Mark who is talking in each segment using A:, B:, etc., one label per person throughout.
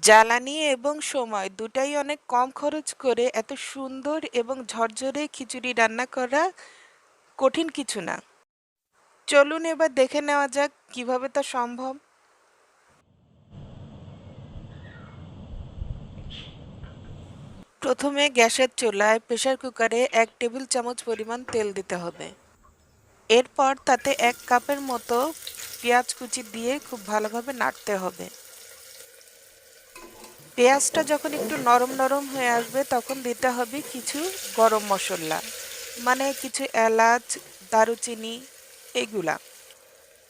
A: জ্বালানি এবং সময় দুটাই অনেক কম খরচ করে এত সুন্দর এবং ঝরঝরে খিচুড়ি রান্না করা কঠিন কিছু না। চলুন এবার দেখে নেওয়া যাক কিভাবে তা সম্ভব। প্রথমে গ্যাসের চুলায় প্রেসার কুকারে 1 টেবিল চামচ পরিমাণ তেল দিতে হবে। এরপর তাতে 1 কাপের মতো পেঁয়াজ কুচি দিয়ে খুব ভালোভাবে নাড়তে হবে। পেঁয়াজটা যখন একটু নরম নরম হয়ে আসবে তখন দিতে হবে কিছু গরম মশলা, মানে কিছু এলাচ, দারুচিনি, এগুলা।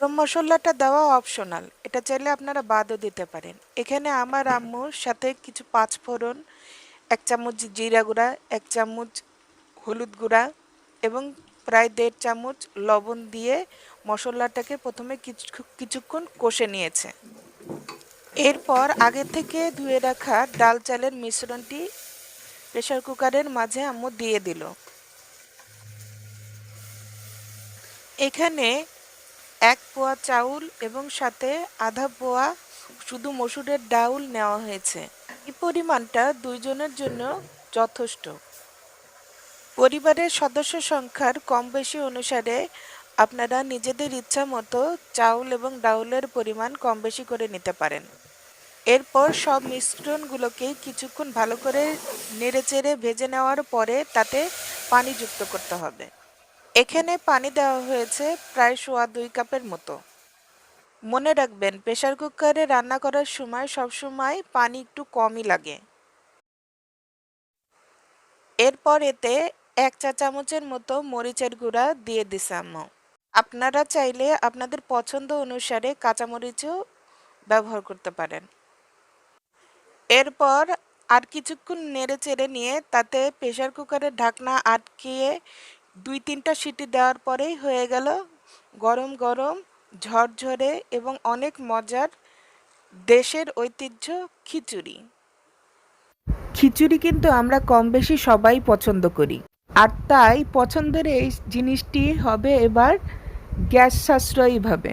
A: গরম মশলাটা দেওয়া অপশনাল, এটা চাইলে আপনারা বাদও দিতে পারেন। এখানে আমার আম্মুর সাথে কিছু পাঁচফোড়ন, 1 চামচ জিরা গুঁড়া, 1 চামচ হলুদ গুঁড়া এবং প্রায় 1.5 চামচ লবণ দিয়ে মশলাটাকে প্রথমে কিছুক্ষণ কষে নিয়েছে। এরপর আগে থেকে ধুয়ে রাখা ডাল চালের মিশ্রণটি প্রেসার কুকারের মাঝে আম্মু দিয়ে দিল। এখানে 1 পোয়া চাউল এবং সাথে আধা পোয়া শুধু মসুরের ডাউল নেওয়া হয়েছে। এই পরিমাণটা 2 জনের জন্য যথেষ্ট। পরিবারের সদস্য সংখ্যার কম বেশি অনুসারে আপনারা নিজেদের ইচ্ছা মতো চাউল এবং ডাউলের পরিমাণ কম বেশি করে নিতে পারেন। এরপর সব মিশ্রণগুলোকে কিছুক্ষণ ভালো করে নেড়েচেড়ে ভেজে নেওয়ার পরে তাতে পানি যুক্ত করতে হবে। এখানে পানি দেওয়া হয়েছে প্রায় 2.5 কাপের মতো। মনে রাখবেন, প্রেসার কুকারে রান্না করার সময় সবসময় পানি একটু কমই লাগে। এরপর এতে 1 চা চামচের মতো মরিচের গুঁড়া দিয়ে দিছে আম্মু। আপনারা চাইলে আপনাদের পছন্দ অনুসারে কাঁচামরিচও ব্যবহার করতে পারেন। এরপর আর কিছুক্ষণ নেড়ে চেড়ে নিয়ে তাতে প্রেসার কুকারের ঢাকনা আটকিয়ে 2-3টা সিটি দেওয়ার পরেই হয়ে গেল গরম গরম ঝরঝরে এবং অনেক মজার দেশের ঐতিহ্য খিচুড়ি। খিচুড়ি কিন্তু আমরা কম বেশি সবাই পছন্দ করি, আর তাই পছন্দের এই জিনিসটি হবে এবার গ্যাস সাশ্রয়ীভাবে।